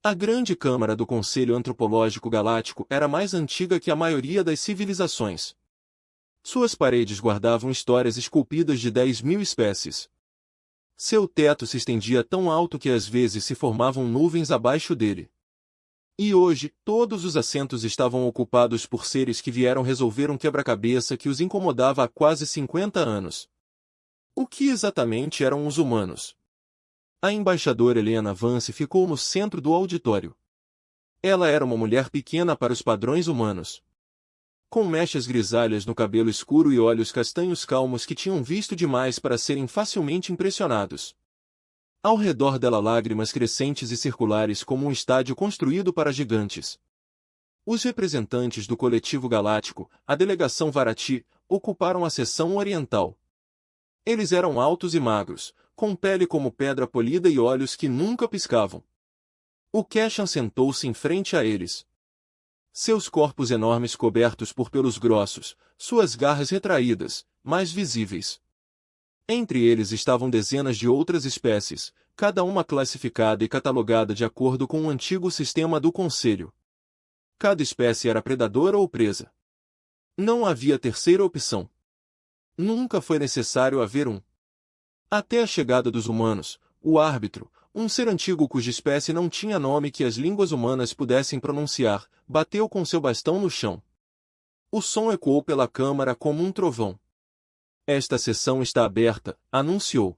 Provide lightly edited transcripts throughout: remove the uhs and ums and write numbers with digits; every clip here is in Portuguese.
A grande câmara do Conselho Antropológico Galáctico era mais antiga que a maioria das civilizações. Suas paredes guardavam histórias esculpidas de 10.000 espécies. Seu teto se estendia tão alto que às vezes se formavam nuvens abaixo dele. E hoje, todos os assentos estavam ocupados por seres que vieram resolver um quebra-cabeça que os incomodava há quase 50 anos. O que exatamente eram os humanos? A embaixadora Helena Vance ficou no centro do auditório. Ela era uma mulher pequena para os padrões humanos. Com mechas grisalhas no cabelo escuro e olhos castanhos calmos que tinham visto demais para serem facilmente impressionados. Ao redor dela lágrimas crescentes e circulares como um estádio construído para gigantes. Os representantes do coletivo galáctico, a delegação Varati, ocuparam a seção oriental. Eles eram altos e magros, com pele como pedra polida e olhos que nunca piscavam. O Keshan sentou-se em frente a eles. Seus corpos enormes cobertos por pelos grossos, suas garras retraídas, mais visíveis. Entre eles estavam dezenas de outras espécies, cada uma classificada e catalogada de acordo com o antigo sistema do Conselho. Cada espécie era predadora ou presa. Não havia terceira opção. Nunca foi necessário haver um. Até a chegada dos humanos, o árbitro, um ser antigo cuja espécie não tinha nome que as línguas humanas pudessem pronunciar, bateu com seu bastão no chão. O som ecoou pela câmara como um trovão. Esta sessão está aberta, anunciou.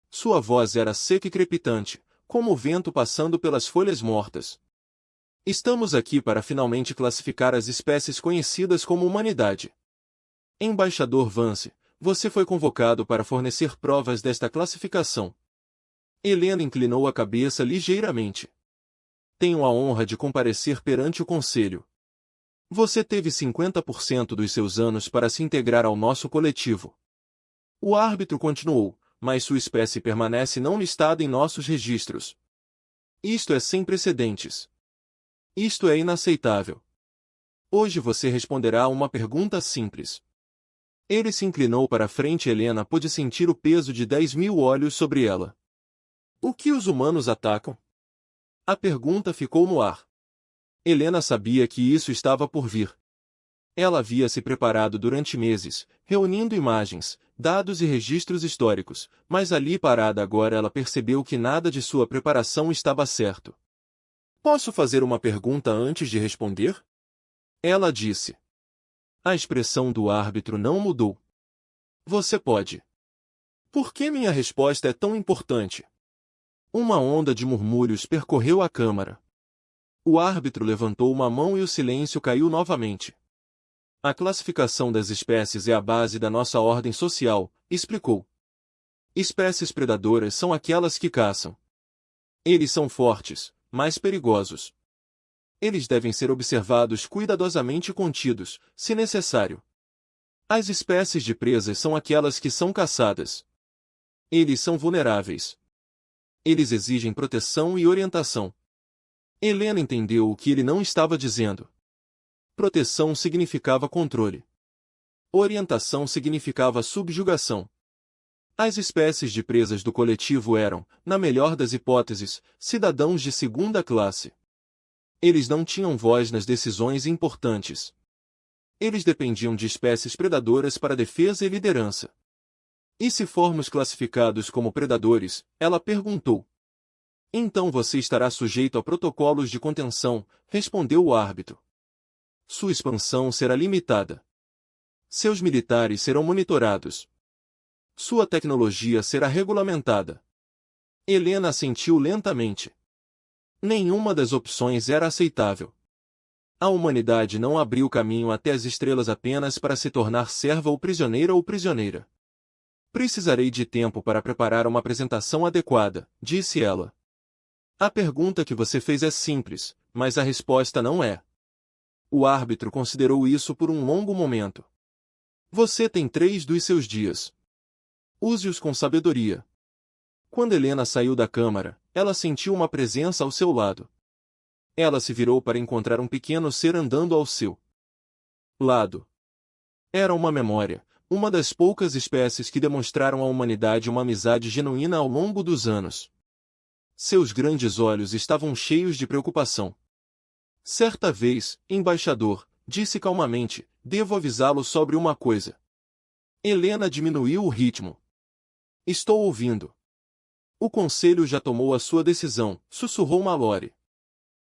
Sua voz era seca e crepitante, como o vento passando pelas folhas mortas. Estamos aqui para finalmente classificar as espécies conhecidas como humanidade. Embaixador Vance, você foi convocado para fornecer provas desta classificação. Helena inclinou a cabeça ligeiramente. Tenho a honra de comparecer perante o Conselho. Você teve 50% dos seus anos para se integrar ao nosso coletivo. O árbitro continuou, mas sua espécie permanece não listada em nossos registros. Isto é sem precedentes. Isto é inaceitável. Hoje você responderá a uma pergunta simples. Ele se inclinou para a frente e Helena pôde sentir o peso de 10.000 olhos sobre ela. O que os humanos atacam? A pergunta ficou no ar. Helena sabia que isso estava por vir. Ela havia se preparado durante meses, reunindo imagens, dados e registros históricos, mas ali parada agora ela percebeu que nada de sua preparação estava certo. Posso fazer uma pergunta antes de responder? Ela disse. A expressão do árbitro não mudou. Você pode. Por que minha resposta é tão importante? Uma onda de murmúrios percorreu a câmara. O árbitro levantou uma mão e o silêncio caiu novamente. A classificação das espécies é a base da nossa ordem social, explicou. Espécies predadoras são aquelas que caçam. Eles são fortes, mas perigosos. Eles devem ser observados cuidadosamente e contidos, se necessário. As espécies de presas são aquelas que são caçadas. Eles são vulneráveis. Eles exigem proteção e orientação. Helena entendeu o que ele não estava dizendo. Proteção significava controle. Orientação significava subjugação. As espécies de presas do coletivo eram, na melhor das hipóteses, cidadãos de segunda classe. Eles não tinham voz nas decisões importantes. Eles dependiam de espécies predadoras para defesa e liderança. E se formos classificados como predadores, ela perguntou. Então você estará sujeito a protocolos de contenção, respondeu o árbitro. Sua expansão será limitada. Seus militares serão monitorados. Sua tecnologia será regulamentada. Helena assentiu lentamente. Nenhuma das opções era aceitável. A humanidade não abriu caminho até as estrelas apenas para se tornar serva ou prisioneira. Precisarei de tempo para preparar uma apresentação adequada, disse ela. A pergunta que você fez é simples, mas a resposta não é. O árbitro considerou isso por um longo momento. Você tem 3 dos seus dias. Use-os com sabedoria. Quando Helena saiu da câmara, ela sentiu uma presença ao seu lado. Ela se virou para encontrar um pequeno ser andando ao seu lado. Era uma memória, uma das poucas espécies que demonstraram à humanidade uma amizade genuína ao longo dos anos. Seus grandes olhos estavam cheios de preocupação. Certa vez, embaixador, disse calmamente, devo avisá-lo sobre uma coisa. Helena diminuiu o ritmo. Estou ouvindo. O conselho já tomou a sua decisão, sussurrou Mallory.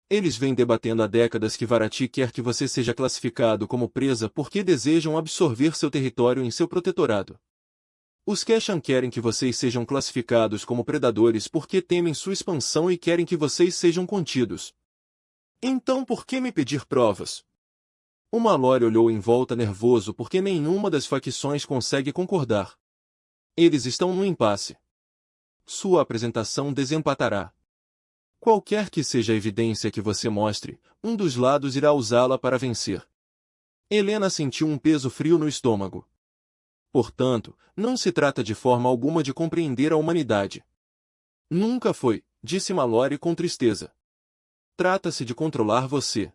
Eles vêm debatendo há décadas que Varati quer que você seja classificado como presa porque desejam absorver seu território em seu protetorado. Os Keshan querem que vocês sejam classificados como predadores porque temem sua expansão e querem que vocês sejam contidos. Então por que me pedir provas? O Mallory olhou em volta nervoso porque nenhuma das facções consegue concordar. Eles estão no impasse. Sua apresentação desempatará. Qualquer que seja a evidência que você mostre, um dos lados irá usá-la para vencer. Helena sentiu um peso frio no estômago. Portanto, não se trata de forma alguma de compreender a humanidade. Nunca foi, disse Mallory com tristeza. Trata-se de controlar você.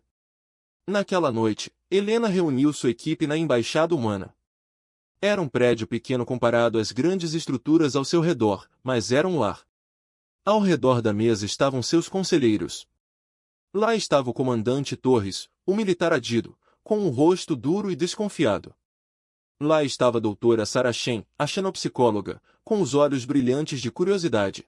Naquela noite, Helena reuniu sua equipe na embaixada humana. Era um prédio pequeno comparado às grandes estruturas ao seu redor, mas era um lar. Ao redor da mesa estavam seus conselheiros. Lá estava o comandante Torres, o militar adido, com um rosto duro e desconfiado. Lá estava a doutora Sarah Shen, a xenopsicóloga, com os olhos brilhantes de curiosidade.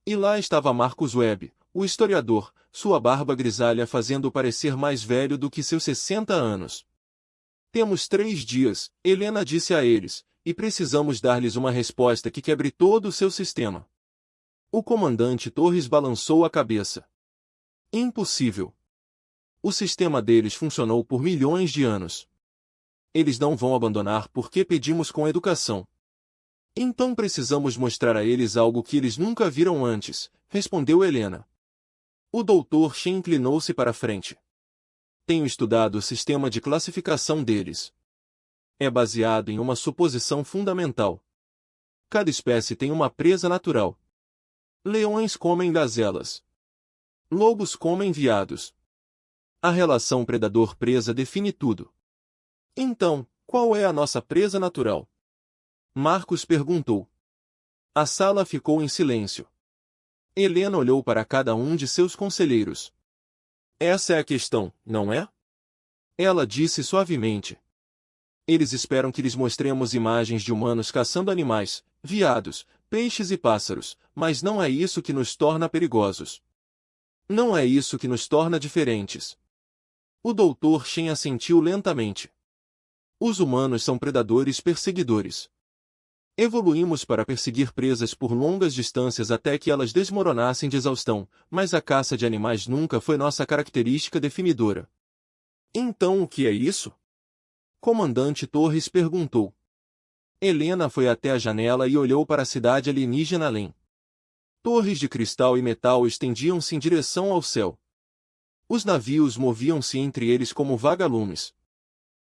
E lá estava Marcus Webb, o historiador, sua barba grisalha fazendo-o parecer mais velho do que seus 60 anos. Temos 3 dias, Helena disse a eles, e precisamos dar-lhes uma resposta que quebre todo o seu sistema. O comandante Torres balançou a cabeça. Impossível. O sistema deles funcionou por milhões de anos. Eles não vão abandonar porque pedimos com educação. Então precisamos mostrar a eles algo que eles nunca viram antes, respondeu Helena. O doutor Shen inclinou-se para a frente. Tenho estudado o sistema de classificação deles. É baseado em uma suposição fundamental. Cada espécie tem uma presa natural. Leões comem gazelas. Lobos comem veados. A relação predador-presa define tudo. Então, qual é a nossa presa natural? Marcos perguntou. A sala ficou em silêncio. Helena olhou para cada um de seus conselheiros. Essa é a questão, não é? Ela disse suavemente. Eles esperam que lhes mostremos imagens de humanos caçando animais, veados, peixes e pássaros, mas não é isso que nos torna perigosos. Não é isso que nos torna diferentes. O doutor Shen assentiu lentamente. Os humanos são predadores perseguidores. Evoluímos para perseguir presas por longas distâncias até que elas desmoronassem de exaustão, mas a caça de animais nunca foi nossa característica definidora. Então o que é isso? Comandante Torres perguntou. Helena foi até a janela e olhou para a cidade alienígena além. Torres de cristal e metal estendiam-se em direção ao céu. Os navios moviam-se entre eles como vagalumes.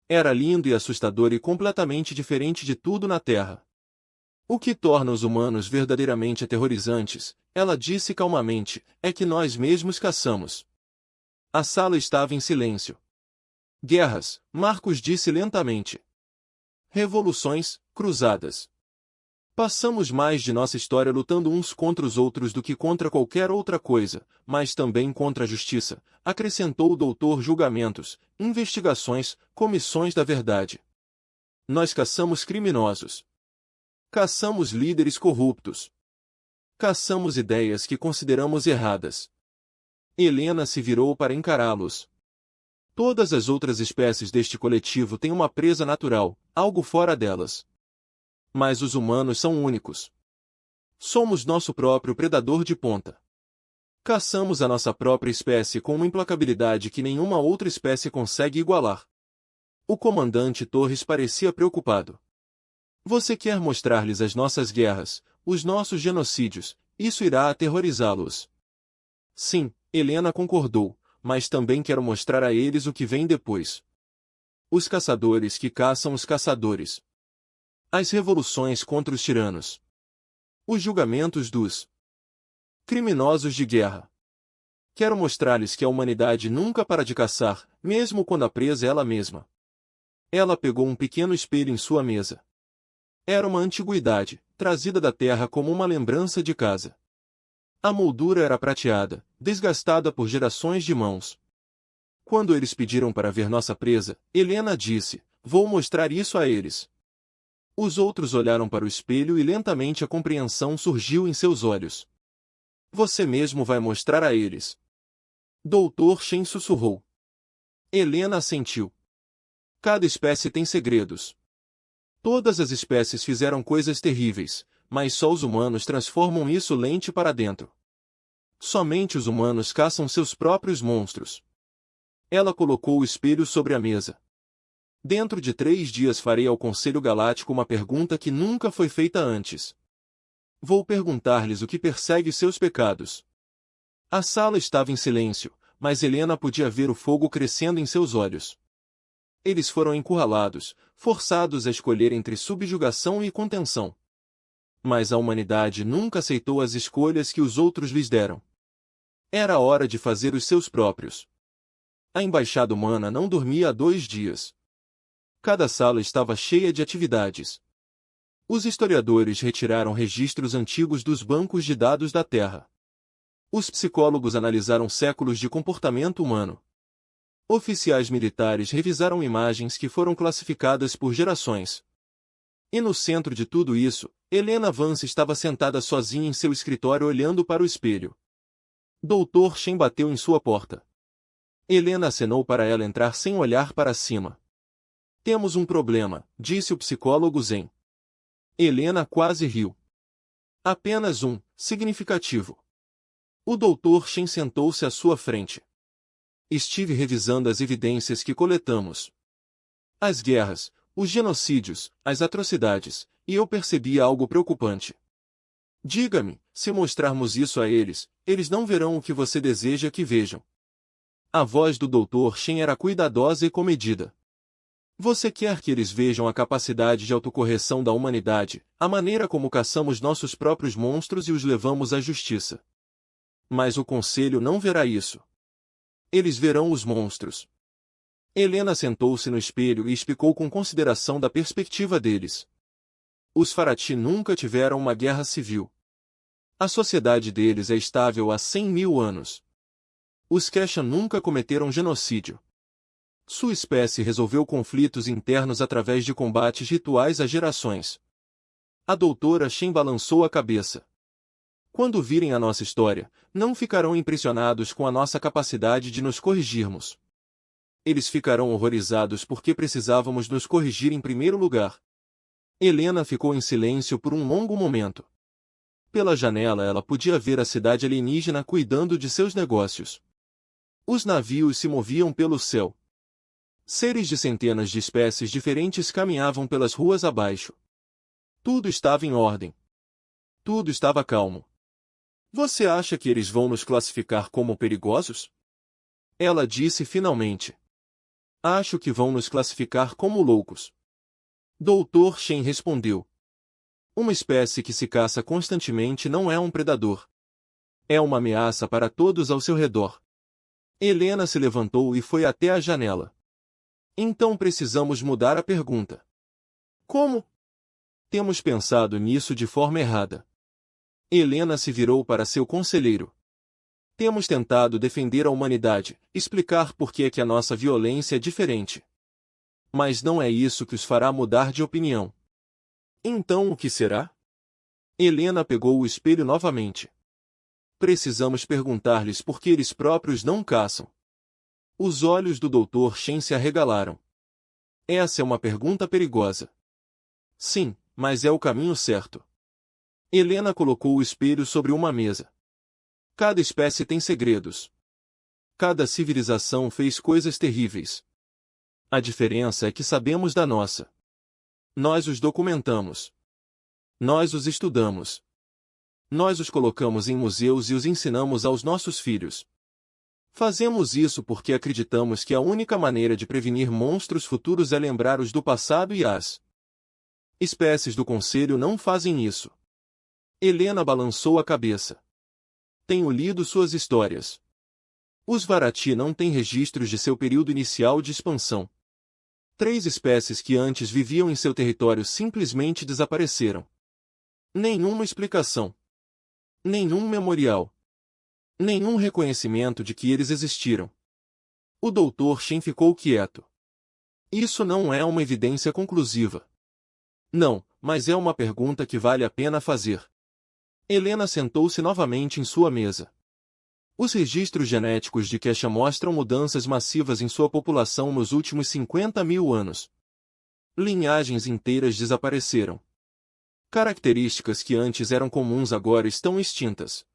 Era lindo e assustador e completamente diferente de tudo na Terra. O que torna os humanos verdadeiramente aterrorizantes, ela disse calmamente, é que nós mesmos caçamos. A sala estava em silêncio. Guerras, Marcos disse lentamente. Revoluções, cruzadas. Passamos mais de nossa história lutando uns contra os outros do que contra qualquer outra coisa, mas também contra a justiça, acrescentou o doutor. Julgamentos, investigações, comissões da verdade. Nós caçamos criminosos. Caçamos líderes corruptos. Caçamos ideias que consideramos erradas. Helena se virou para encará-los. Todas as outras espécies deste coletivo têm uma presa natural, algo fora delas. Mas os humanos são únicos. Somos nosso próprio predador de ponta. Caçamos a nossa própria espécie com uma implacabilidade que nenhuma outra espécie consegue igualar. O comandante Torres parecia preocupado. Você quer mostrar-lhes as nossas guerras, os nossos genocídios, isso irá aterrorizá-los. Sim, Helena concordou, mas também quero mostrar a eles o que vem depois. Os caçadores que caçam os caçadores. As revoluções contra os tiranos. Os julgamentos dos criminosos de guerra. Quero mostrar-lhes que a humanidade nunca para de caçar, mesmo quando a presa é ela mesma. Ela pegou um pequeno espelho em sua mesa. Era uma antiguidade, trazida da terra como uma lembrança de casa. A moldura era prateada, desgastada por gerações de mãos. Quando eles pediram para ver nossa presa, Helena disse: "Vou mostrar isso a eles." Os outros olharam para o espelho e lentamente a compreensão surgiu em seus olhos. "Você mesmo vai mostrar a eles." Dr. Shen sussurrou. Helena assentiu. Cada espécie tem segredos. Todas as espécies fizeram coisas terríveis, mas só os humanos transformam isso lente para dentro. Somente os humanos caçam seus próprios monstros. Ela colocou o espelho sobre a mesa. Dentro de 3 dias farei ao Conselho Galáctico uma pergunta que nunca foi feita antes. Vou perguntar-lhes o que persegue seus pecados. A sala estava em silêncio, mas Helena podia ver o fogo crescendo em seus olhos. Eles foram encurralados, forçados a escolher entre subjugação e contenção. Mas a humanidade nunca aceitou as escolhas que os outros lhes deram. Era hora de fazer os seus próprios. A embaixada humana não dormia há 2 dias. Cada sala estava cheia de atividades. Os historiadores retiraram registros antigos dos bancos de dados da Terra. Os psicólogos analisaram séculos de comportamento humano. Oficiais militares revisaram imagens que foram classificadas por gerações. E no centro de tudo isso, Helena Vance estava sentada sozinha em seu escritório olhando para o espelho. Dr. Shen bateu em sua porta. Helena acenou para ela entrar sem olhar para cima. Temos um problema, disse o psicólogo Zen. Helena quase riu. Apenas um, significativo. O Dr. Shen sentou-se à sua frente. Estive revisando as evidências que coletamos. As guerras, os genocídios, as atrocidades, e eu percebi algo preocupante. Diga-me, se mostrarmos isso a eles, eles não verão o que você deseja que vejam. A voz do Dr. Shen era cuidadosa e comedida. Você quer que eles vejam a capacidade de autocorreção da humanidade, a maneira como caçamos nossos próprios monstros e os levamos à justiça. Mas o Conselho não verá isso. Eles verão os monstros. Helena sentou-se no espelho e explicou com consideração da perspectiva deles. Os Farati nunca tiveram uma guerra civil. A sociedade deles é estável há 100.000 anos. Os Kesha nunca cometeram genocídio. Sua espécie resolveu conflitos internos através de combates rituais há gerações. A doutora Shen balançou a cabeça. Quando virem a nossa história, não ficarão impressionados com a nossa capacidade de nos corrigirmos. Eles ficarão horrorizados porque precisávamos nos corrigir em primeiro lugar. Helena ficou em silêncio por um longo momento. Pela janela ela podia ver a cidade alienígena cuidando de seus negócios. Os navios se moviam pelo céu. Seres de centenas de espécies diferentes caminhavam pelas ruas abaixo. Tudo estava em ordem. Tudo estava calmo. Você acha que eles vão nos classificar como perigosos? Ela disse finalmente. Acho que vão nos classificar como loucos. Dr. Shen respondeu. Uma espécie que se caça constantemente não é um predador. É uma ameaça para todos ao seu redor. Helena se levantou e foi até a janela. Então precisamos mudar a pergunta. Como? Temos pensado nisso de forma errada. Helena se virou para seu conselheiro. Temos tentado defender a humanidade, explicar por que é que a nossa violência é diferente. Mas não é isso que os fará mudar de opinião. Então o que será? Helena pegou o espelho novamente. Precisamos perguntar-lhes por que eles próprios não caçam. Os olhos do Dr. Shen se arregalaram. Essa é uma pergunta perigosa. Sim, mas é o caminho certo. Helena colocou o espelho sobre uma mesa. Cada espécie tem segredos. Cada civilização fez coisas terríveis. A diferença é que sabemos da nossa. Nós os documentamos. Nós os estudamos. Nós os colocamos em museus e os ensinamos aos nossos filhos. Fazemos isso porque acreditamos que a única maneira de prevenir monstros futuros é lembrar os do passado e as espécies do Conselho não fazem isso. Helena balançou a cabeça. Tenho lido suas histórias. Os Varati não têm registros de seu período inicial de expansão. 3 espécies que antes viviam em seu território simplesmente desapareceram. Nenhuma explicação. Nenhum memorial. Nenhum reconhecimento de que eles existiram. O Dr. Shen ficou quieto. Isso não é uma evidência conclusiva. Não, mas é uma pergunta que vale a pena fazer. Helena sentou-se novamente em sua mesa. Os registros genéticos de Kesha mostram mudanças massivas em sua população nos últimos 50.000 anos. Linhagens inteiras desapareceram. Características que antes eram comuns agora estão extintas.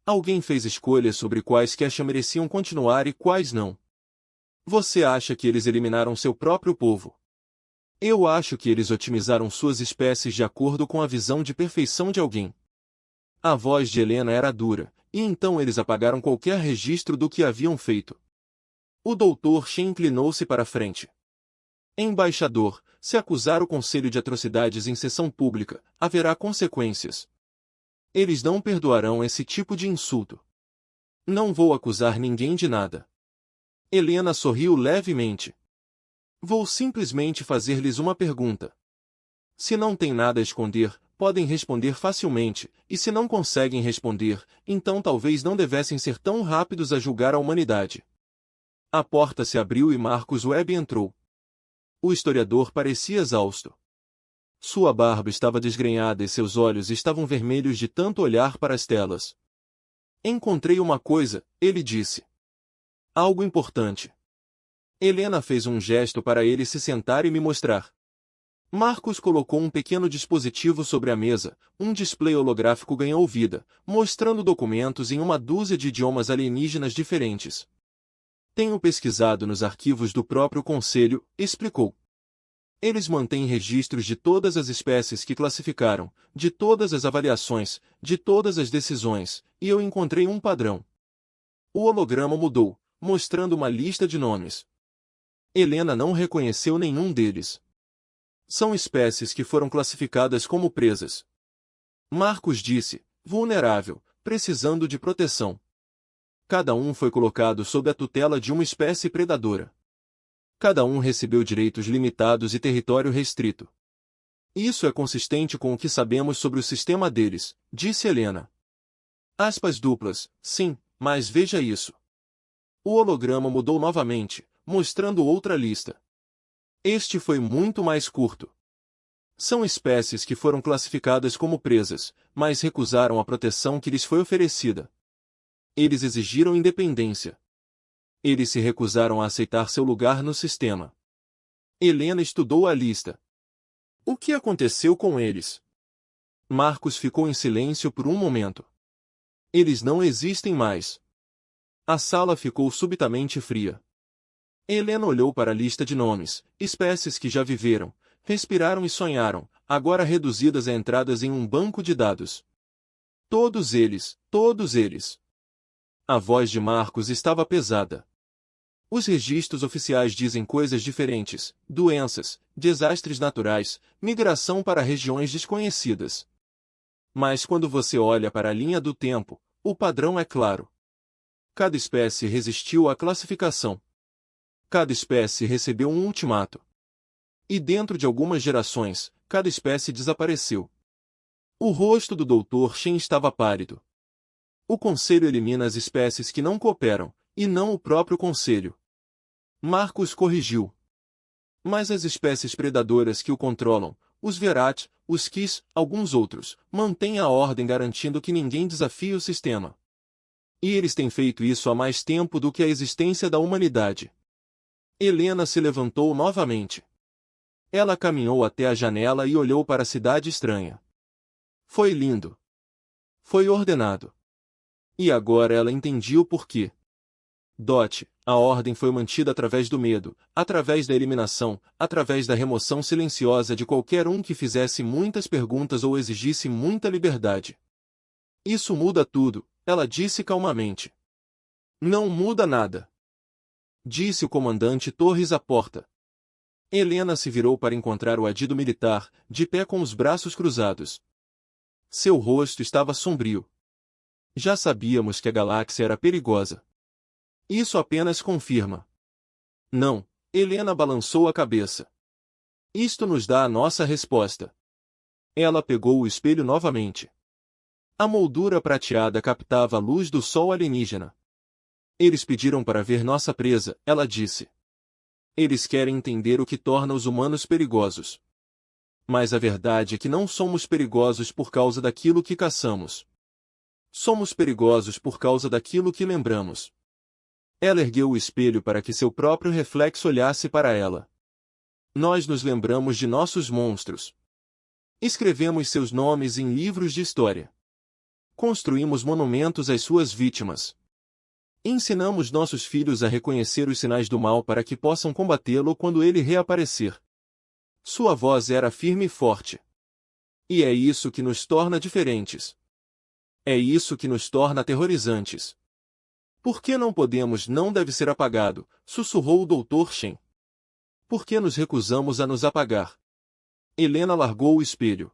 Alguém fez escolhas sobre quais Kesha mereciam continuar e quais não. Você acha que eles eliminaram seu próprio povo? Eu acho que eles otimizaram suas espécies de acordo com a visão de perfeição de alguém. A voz de Helena era dura, e então eles apagaram qualquer registro do que haviam feito. O Dr. Shen inclinou-se para a frente. Embaixador, se acusar o Conselho de atrocidades em sessão pública, haverá consequências. Eles não perdoarão esse tipo de insulto. Não vou acusar ninguém de nada. Helena sorriu levemente. Vou simplesmente fazer-lhes uma pergunta. Se não têm nada a esconder, podem responder facilmente, e se não conseguem responder, então talvez não devessem ser tão rápidos a julgar a humanidade. A porta se abriu e Marcus Webb entrou. O historiador parecia exausto. Sua barba estava desgrenhada e seus olhos estavam vermelhos de tanto olhar para as telas. Encontrei uma coisa, ele disse. Algo importante. Helena fez um gesto para ele se sentar e me mostrar. Marcus colocou um pequeno dispositivo sobre a mesa, um display holográfico ganhou vida, mostrando documentos em uma dúzia de idiomas alienígenas diferentes. Tenho pesquisado nos arquivos do próprio Conselho, explicou. Eles mantêm registros de todas as espécies que classificaram, de todas as avaliações, de todas as decisões, e eu encontrei um padrão. O holograma mudou, mostrando uma lista de nomes. Helena não reconheceu nenhum deles. São espécies que foram classificadas como presas. Marcus disse, vulnerável, precisando de proteção. Cada um foi colocado sob a tutela de uma espécie predadora. Cada um recebeu direitos limitados e território restrito. Isso é consistente com o que sabemos sobre o sistema deles, disse Helena. Aspas duplas, sim, mas veja isso. O holograma mudou novamente, mostrando outra lista. Este foi muito mais curto. São espécies que foram classificadas como presas, mas recusaram a proteção que lhes foi oferecida. Eles exigiram independência. Eles se recusaram a aceitar seu lugar no sistema. Helena estudou a lista. O que aconteceu com eles? Marcus ficou em silêncio por um momento. Eles não existem mais. A sala ficou subitamente fria. Helena olhou para a lista de nomes, espécies que já viveram, respiraram e sonharam, agora reduzidas a entradas em um banco de dados. Todos eles, todos eles. A voz de Marcus estava pesada. Os registros oficiais dizem coisas diferentes, doenças, desastres naturais, migração para regiões desconhecidas. Mas quando você olha para a linha do tempo, o padrão é claro. Cada espécie resistiu à classificação. Cada espécie recebeu um ultimato. E dentro de algumas gerações, cada espécie desapareceu. O rosto do Dr. Shen estava pálido. O Conselho elimina as espécies que não cooperam, e não o próprio Conselho. Marcus corrigiu. Mas as espécies predadoras que o controlam, os Verat, os Kis, alguns outros, mantêm a ordem garantindo que ninguém desafie o sistema. E eles têm feito isso há mais tempo do que a existência da humanidade. Helena se levantou novamente. Ela caminhou até a janela e olhou para a cidade estranha. Foi lindo. Foi ordenado. E agora ela entendia o porquê. A ordem foi mantida através do medo, através da eliminação, através da remoção silenciosa de qualquer um que fizesse muitas perguntas ou exigisse muita liberdade. Isso muda tudo, ela disse calmamente. Não muda nada. Disse o comandante Torres à porta. Helena se virou para encontrar o adido militar, de pé com os braços cruzados. Seu rosto estava sombrio. Já sabíamos que a galáxia era perigosa. Isso apenas confirma. Não, Helena balançou a cabeça. Isto nos dá a nossa resposta. Ela pegou o espelho novamente. A moldura prateada captava a luz do sol alienígena. Eles pediram para ver nossa presa, ela disse. Eles querem entender o que torna os humanos perigosos. Mas a verdade é que não somos perigosos por causa daquilo que caçamos. Somos perigosos por causa daquilo que lembramos. Ela ergueu o espelho para que seu próprio reflexo olhasse para ela. Nós nos lembramos de nossos monstros. Escrevemos seus nomes em livros de história. Construímos monumentos às suas vítimas. Ensinamos nossos filhos a reconhecer os sinais do mal para que possam combatê-lo quando ele reaparecer. Sua voz era firme e forte. E é isso que nos torna diferentes. É isso que nos torna aterrorizantes. Por que não podemos não deve ser apagado, sussurrou o Dr. Shen. Por que nos recusamos a nos apagar? Helena largou o espelho.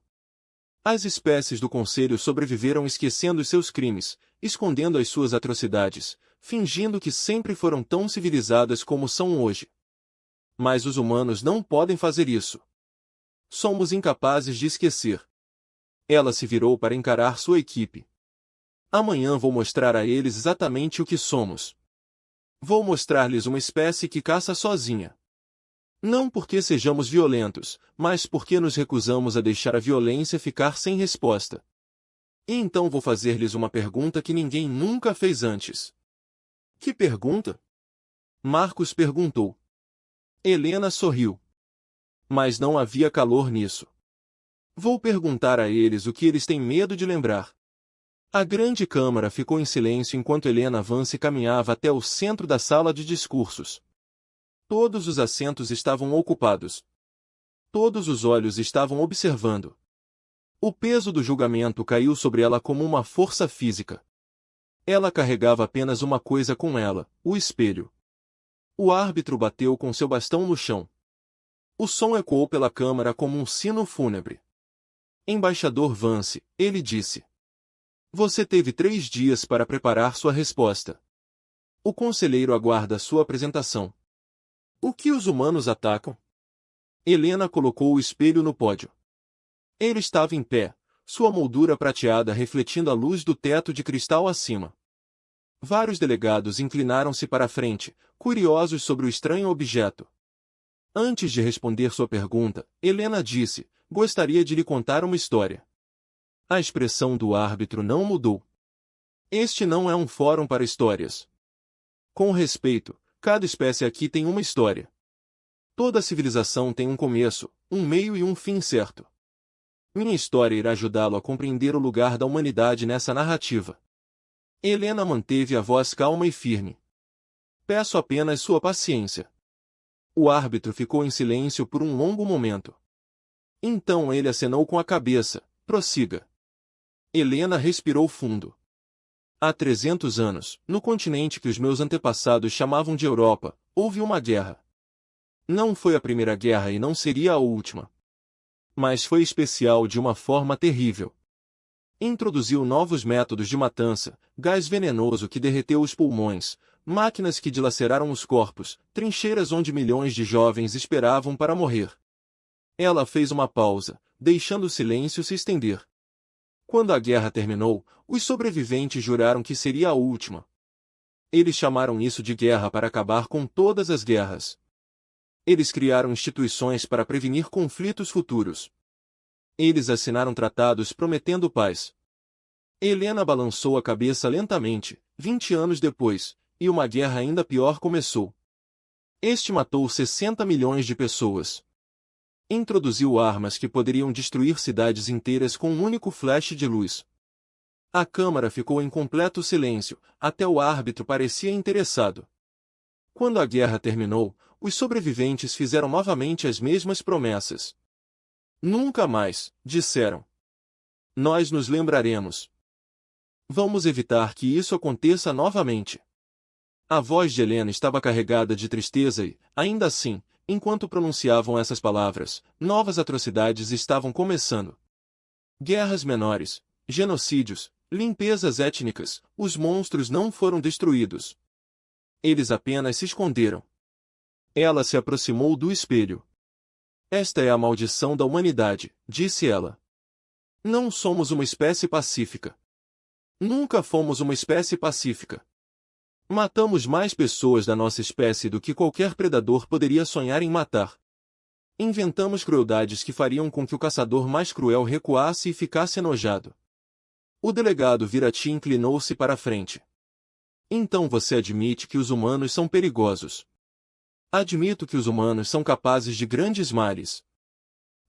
As espécies do Conselho sobreviveram esquecendo seus crimes, escondendo as suas atrocidades, fingindo que sempre foram tão civilizadas como são hoje. Mas os humanos não podem fazer isso. Somos incapazes de esquecer. Ela se virou para encarar sua equipe. Amanhã vou mostrar a eles exatamente o que somos. Vou mostrar-lhes uma espécie que caça sozinha. Não porque sejamos violentos, mas porque nos recusamos a deixar a violência ficar sem resposta. E então vou fazer-lhes uma pergunta que ninguém nunca fez antes. Que pergunta? Marcos perguntou. Helena sorriu. Mas não havia calor nisso. Vou perguntar a eles o que eles têm medo de lembrar. A grande câmara ficou em silêncio enquanto Helena Vance caminhava até o centro da sala de discursos. Todos os assentos estavam ocupados. Todos os olhos estavam observando. O peso do julgamento caiu sobre ela como uma força física. Ela carregava apenas uma coisa com ela, o espelho. O árbitro bateu com seu bastão no chão. O som ecoou pela câmara como um sino fúnebre. Embaixador Vance, ele disse. Você teve 3 dias para preparar sua resposta. O conselheiro aguarda sua apresentação. O que os humanos atacam? Helena colocou o espelho no pódio. Ele estava em pé, sua moldura prateada refletindo a luz do teto de cristal acima. Vários delegados inclinaram-se para a frente, curiosos sobre o estranho objeto. Antes de responder sua pergunta, Helena disse, gostaria de lhe contar uma história. A expressão do árbitro não mudou. Este não é um fórum para histórias. Com respeito, cada espécie aqui tem uma história. Toda civilização tem um começo, um meio e um fim certo. Minha história irá ajudá-lo a compreender o lugar da humanidade nessa narrativa. Helena manteve a voz calma e firme. Peço apenas sua paciência. O árbitro ficou em silêncio por um longo momento. Então ele acenou com a cabeça, prossiga. Helena respirou fundo. Há 300 anos, no continente que os meus antepassados chamavam de Europa, houve uma guerra. Não foi a primeira guerra e não seria a última. Mas foi especial de uma forma terrível. Introduziu novos métodos de matança, gás venenoso que derreteu os pulmões, máquinas que dilaceraram os corpos, trincheiras onde milhões de jovens esperavam para morrer. Ela fez uma pausa, deixando o silêncio se estender. Quando a guerra terminou, os sobreviventes juraram que seria a última. Eles chamaram isso de guerra para acabar com todas as guerras. Eles criaram instituições para prevenir conflitos futuros. Eles assinaram tratados prometendo paz. Helena balançou a cabeça lentamente, 20 anos depois, e uma guerra ainda pior começou. Este matou 60 milhões de pessoas. Introduziu armas que poderiam destruir cidades inteiras com um único flash de luz. A câmara ficou em completo silêncio, até o árbitro parecia interessado. Quando a guerra terminou, os sobreviventes fizeram novamente as mesmas promessas. Nunca mais, disseram. Nós nos lembraremos. Vamos evitar que isso aconteça novamente. A voz de Helena estava carregada de tristeza e, ainda assim, enquanto pronunciavam essas palavras, novas atrocidades estavam começando. Guerras menores, genocídios, limpezas étnicas, os monstros não foram destruídos. Eles apenas se esconderam. Ela se aproximou do espelho. Esta é a maldição da humanidade, disse ela. Não somos uma espécie pacífica. Nunca fomos uma espécie pacífica. Matamos mais pessoas da nossa espécie do que qualquer predador poderia sonhar em matar. Inventamos crueldades que fariam com que o caçador mais cruel recuasse e ficasse enojado. O delegado Virati inclinou-se para a frente. Então você admite que os humanos são perigosos. Admito que os humanos são capazes de grandes males.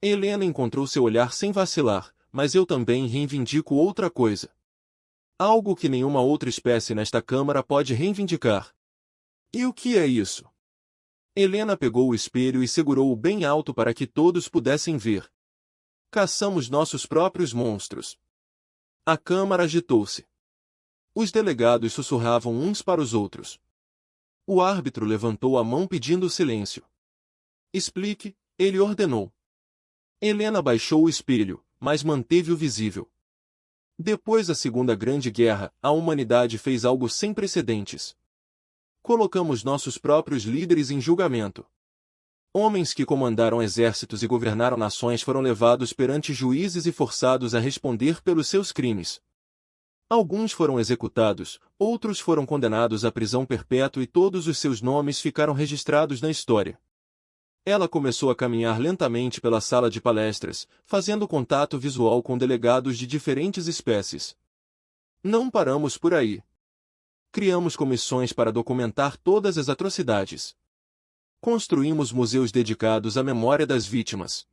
Helena encontrou seu olhar sem vacilar, mas eu também reivindico outra coisa. Algo que nenhuma outra espécie nesta Câmara pode reivindicar. E o que é isso? Helena pegou o espelho e segurou-o bem alto para que todos pudessem ver. Caçamos nossos próprios monstros. A Câmara agitou-se. Os delegados sussurravam uns para os outros. O árbitro levantou a mão pedindo silêncio. Explique, ele ordenou. Helena baixou o espelho, mas manteve-o visível. Depois da Segunda Grande Guerra, a humanidade fez algo sem precedentes. Colocamos nossos próprios líderes em julgamento. Homens que comandaram exércitos e governaram nações foram levados perante juízes e forçados a responder pelos seus crimes. Alguns foram executados, outros foram condenados à prisão perpétua e todos os seus nomes ficaram registrados na história. Ela começou a caminhar lentamente pela sala de palestras, fazendo contato visual com delegados de diferentes espécies. Não paramos por aí. Criamos comissões para documentar todas as atrocidades. Construímos museus dedicados à memória das vítimas.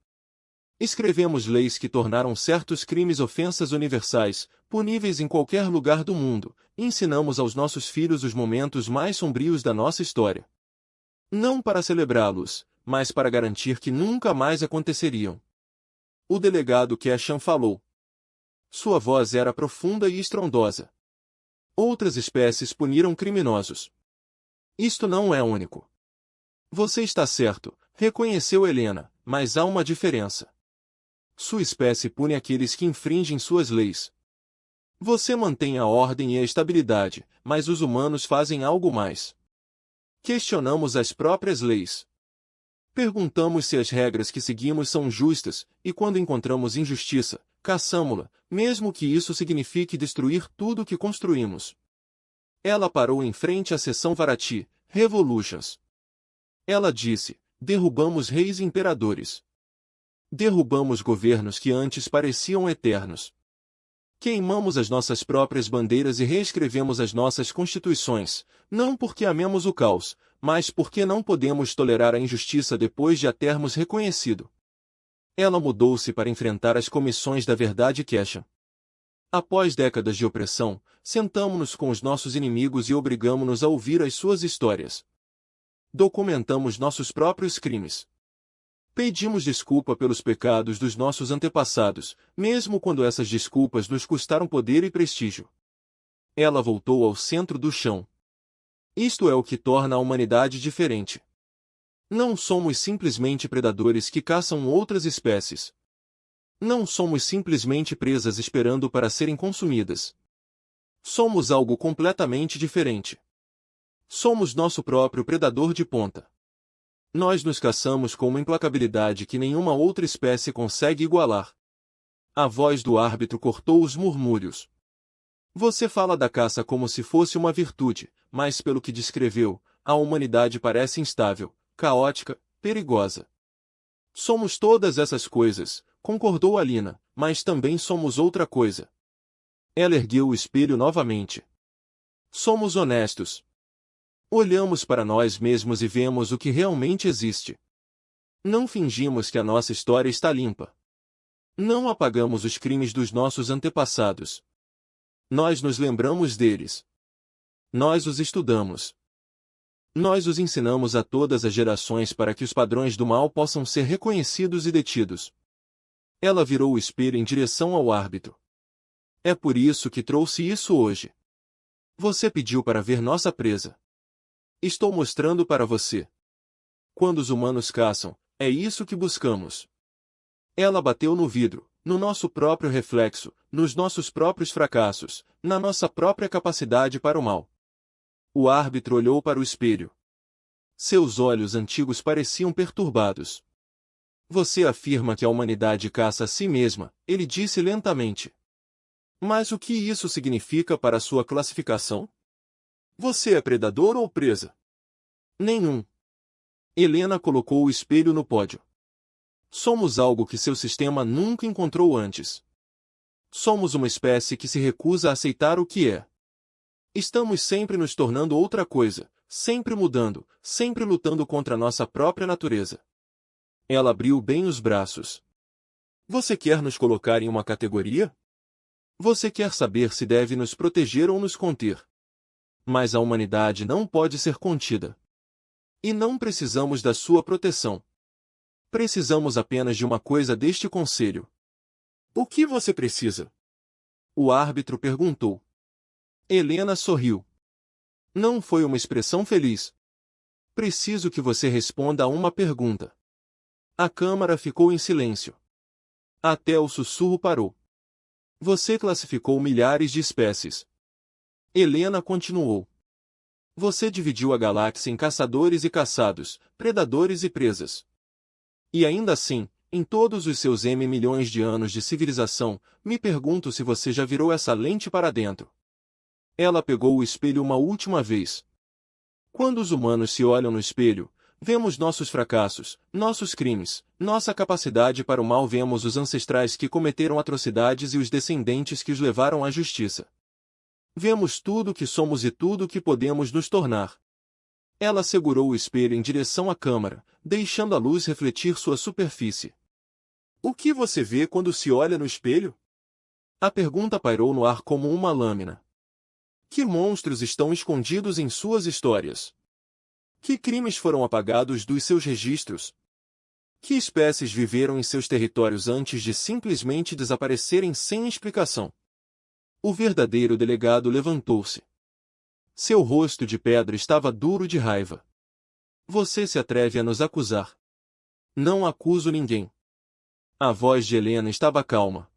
Escrevemos leis que tornaram certos crimes ofensas universais, puníveis em qualquer lugar do mundo, e ensinamos aos nossos filhos os momentos mais sombrios da nossa história. Não para celebrá-los, mas para garantir que nunca mais aconteceriam. O delegado Cashan falou. Sua voz era profunda e estrondosa. Outras espécies puniram criminosos. Isto não é único. Você está certo, reconheceu Helena, mas há uma diferença. Sua espécie pune aqueles que infringem suas leis. Você mantém a ordem e a estabilidade, mas os humanos fazem algo mais. Questionamos as próprias leis. Perguntamos se as regras que seguimos são justas, e quando encontramos injustiça, caçamo-la, mesmo que isso signifique destruir tudo o que construímos. Ela parou em frente à seção Varati, Revolutions. Ela disse, derrubamos reis e imperadores. Derrubamos governos que antes pareciam eternos. Queimamos as nossas próprias bandeiras e reescrevemos as nossas constituições, não porque amemos o caos, mas porque não podemos tolerar a injustiça depois de a termos reconhecido. Ela mudou-se para enfrentar as comissões da verdade Cashan. Após décadas de opressão, sentamo-nos com os nossos inimigos e obrigamo-nos a ouvir as suas histórias. Documentamos nossos próprios crimes. Pedimos desculpa pelos pecados dos nossos antepassados, mesmo quando essas desculpas nos custaram poder e prestígio. Ela voltou ao centro do chão. Isto é o que torna a humanidade diferente. Não somos simplesmente predadores que caçam outras espécies. Não somos simplesmente presas esperando para serem consumidas. Somos algo completamente diferente. Somos nosso próprio predador de ponta. Nós nos caçamos com uma implacabilidade que nenhuma outra espécie consegue igualar. A voz do árbitro cortou os murmúrios. Você fala da caça como se fosse uma virtude, mas pelo que descreveu, a humanidade parece instável, caótica, perigosa. Somos todas essas coisas, concordou Alina, mas também somos outra coisa. Ela ergueu o espelho novamente. Somos honestos. Olhamos para nós mesmos e vemos o que realmente existe. Não fingimos que a nossa história está limpa. Não apagamos os crimes dos nossos antepassados. Nós nos lembramos deles. Nós os estudamos. Nós os ensinamos a todas as gerações para que os padrões do mal possam ser reconhecidos e detidos. Ela virou o espelho em direção ao árbitro. É por isso que trouxe isso hoje. Você pediu para ver nossa presa. Estou mostrando para você. Quando os humanos caçam, é isso que buscamos. Ela bateu no vidro, no nosso próprio reflexo, nos nossos próprios fracassos, na nossa própria capacidade para o mal. O árbitro olhou para o espelho. Seus olhos antigos pareciam perturbados. Você afirma que a humanidade caça a si mesma, ele disse lentamente. Mas o que isso significa para sua classificação? Você é predador ou presa? Nenhum. Helena colocou o espelho no pódio. Somos algo que seu sistema nunca encontrou antes. Somos uma espécie que se recusa a aceitar o que é. Estamos sempre nos tornando outra coisa, sempre mudando, sempre lutando contra nossa própria natureza. Ela abriu bem os braços. Você quer nos colocar em uma categoria? Você quer saber se deve nos proteger ou nos conter? Mas a humanidade não pode ser contida. E não precisamos da sua proteção. Precisamos apenas de uma coisa deste conselho. O que você precisa? O árbitro perguntou. Helena sorriu. Não foi uma expressão feliz. Preciso que você responda a uma pergunta. A câmara ficou em silêncio. Até o sussurro parou. Você classificou milhares de espécies. Helena continuou. Você dividiu a galáxia em caçadores e caçados, predadores e presas. E ainda assim, em todos os seus milhões de anos de civilização, me pergunto se você já virou essa lente para dentro. Ela pegou o espelho uma última vez. Quando os humanos se olham no espelho, vemos nossos fracassos, nossos crimes, nossa capacidade para o mal, vemos os ancestrais que cometeram atrocidades e os descendentes que os levaram à justiça. Vemos tudo o que somos e tudo o que podemos nos tornar. Ela segurou o espelho em direção à câmara, deixando a luz refletir sua superfície. O que você vê quando se olha no espelho? A pergunta pairou no ar como uma lâmina. Que monstros estão escondidos em suas histórias? Que crimes foram apagados dos seus registros? Que espécies viveram em seus territórios antes de simplesmente desaparecerem sem explicação? O verdadeiro delegado levantou-se. Seu rosto de pedra estava duro de raiva. Você se atreve a nos acusar? Não acuso ninguém. A voz de Helena estava calma.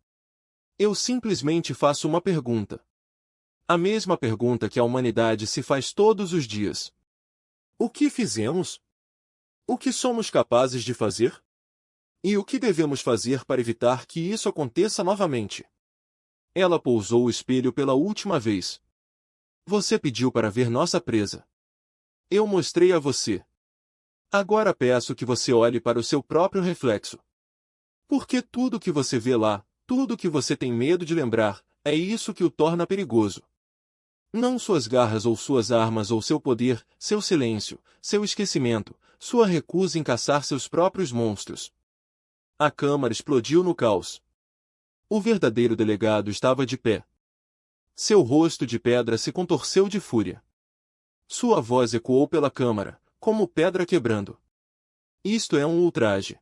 Eu simplesmente faço uma pergunta. A mesma pergunta que a humanidade se faz todos os dias. O que fizemos? O que somos capazes de fazer? E o que devemos fazer para evitar que isso aconteça novamente? Ela pousou o espelho pela última vez. Você pediu para ver nossa presa. Eu mostrei a você. Agora peço que você olhe para o seu próprio reflexo. Porque tudo que você vê lá, tudo que você tem medo de lembrar, é isso que o torna perigoso. Não suas garras ou suas armas ou seu poder, seu silêncio, seu esquecimento, sua recusa em caçar seus próprios monstros. A câmara explodiu no caos. O verdadeiro delegado estava de pé. Seu rosto de pedra se contorceu de fúria. Sua voz ecoou pela câmara, como pedra quebrando. Isto é um ultraje.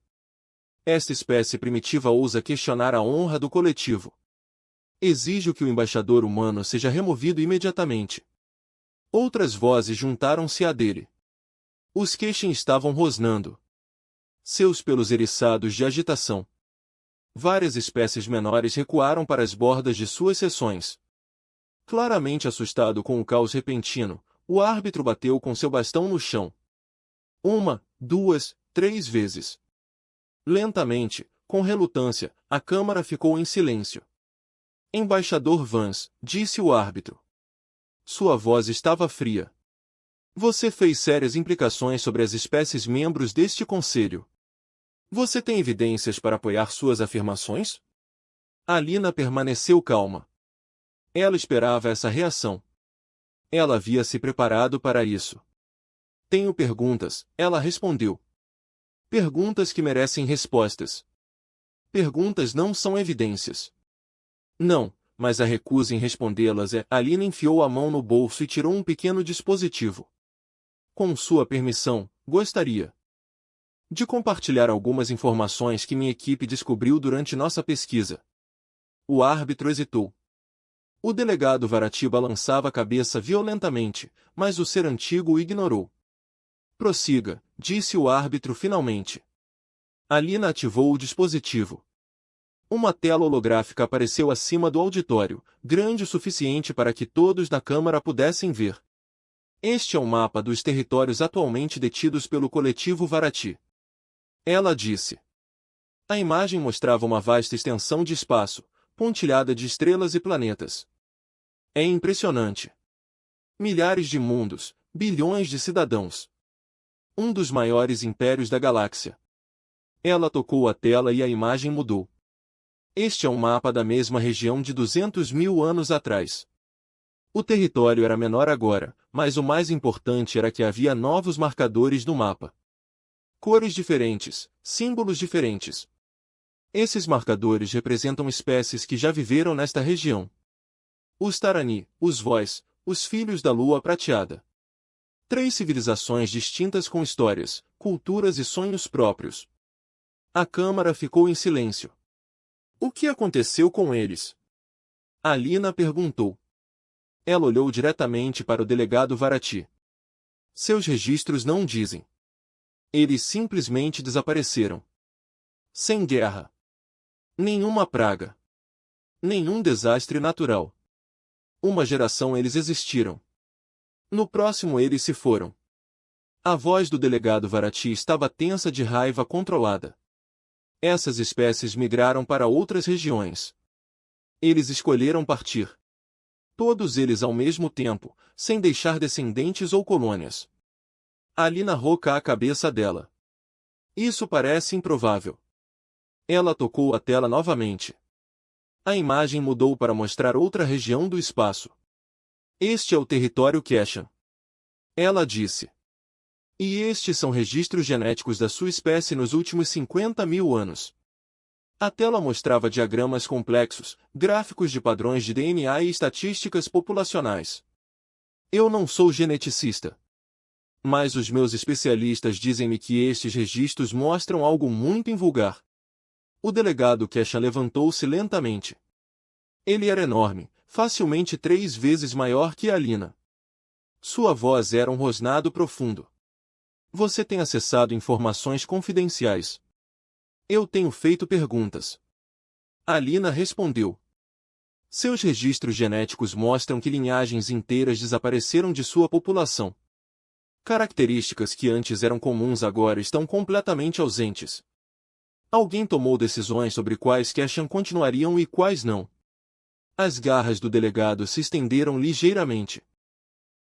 Esta espécie primitiva ousa questionar a honra do coletivo. Exijo que o embaixador humano seja removido imediatamente. Outras vozes juntaram-se à dele. Os queixos estavam rosnando. Seus pelos eriçados de agitação. Várias espécies menores recuaram para as bordas de suas seções. Claramente assustado com o caos repentino, o árbitro bateu com seu bastão no chão. 1, 2, 3 vezes. Lentamente, com relutância, a câmara ficou em silêncio. Embaixador Vance, disse o árbitro. Sua voz estava fria. Você fez sérias implicações sobre as espécies membros deste conselho. Você tem evidências para apoiar suas afirmações? Alina permaneceu calma. Ela esperava essa reação. Ela havia se preparado para isso. Tenho perguntas, ela respondeu. Perguntas que merecem respostas. Perguntas não são evidências. Não, mas a recusa em respondê-las é... Alina enfiou a mão no bolso e tirou um pequeno dispositivo. Com sua permissão, gostaria de compartilhar algumas informações que minha equipe descobriu durante nossa pesquisa. O árbitro hesitou. O delegado Varati balançava a cabeça violentamente, mas o ser antigo o ignorou. Prossiga, disse o árbitro finalmente. Alina ativou o dispositivo. Uma tela holográfica apareceu acima do auditório, grande o suficiente para que todos na Câmara pudessem ver. Este é o mapa dos territórios atualmente detidos pelo coletivo Varati. Ela disse. A imagem mostrava uma vasta extensão de espaço, pontilhada de estrelas e planetas. É impressionante. Milhares de mundos, bilhões de cidadãos. Um dos maiores impérios da galáxia. Ela tocou a tela e a imagem mudou. Este é um mapa da mesma região de 200 mil anos atrás. O território era menor agora, mas o mais importante era que havia novos marcadores no mapa. Cores diferentes, símbolos diferentes. Esses marcadores representam espécies que já viveram nesta região. Os Tarani, os Vois, os Filhos da Lua Prateada. 3 civilizações distintas com histórias, culturas e sonhos próprios. A Câmara ficou em silêncio. O que aconteceu com eles? Alina perguntou. Ela olhou diretamente para o delegado Varati. Seus registros não dizem. Eles simplesmente desapareceram. Sem guerra. Nenhuma praga. Nenhum desastre natural. Uma geração eles existiram. No próximo eles se foram. A voz do delegado Varati estava tensa de raiva controlada. Essas espécies migraram para outras regiões. Eles escolheram partir. Todos eles ao mesmo tempo, sem deixar descendentes ou colônias. Alina roca a cabeça dela. Isso parece improvável. Ela tocou a tela novamente. A imagem mudou para mostrar outra região do espaço. Este é o território Keshan. Ela disse. E estes são registros genéticos da sua espécie nos últimos 50 mil anos. A tela mostrava diagramas complexos, gráficos de padrões de DNA e estatísticas populacionais. Eu não sou geneticista. Mas os meus especialistas dizem-me que estes registros mostram algo muito invulgar. O delegado Keshan levantou-se lentamente. Ele era enorme, facilmente 3 vezes maior que Alina. Sua voz era um rosnado profundo. Você tem acessado informações confidenciais. Eu tenho feito perguntas. Alina respondeu. Seus registros genéticos mostram que linhagens inteiras desapareceram de sua população. Características que antes eram comuns agora estão completamente ausentes. Alguém tomou decisões sobre quais Keshan continuariam e quais não. As garras do delegado se estenderam ligeiramente.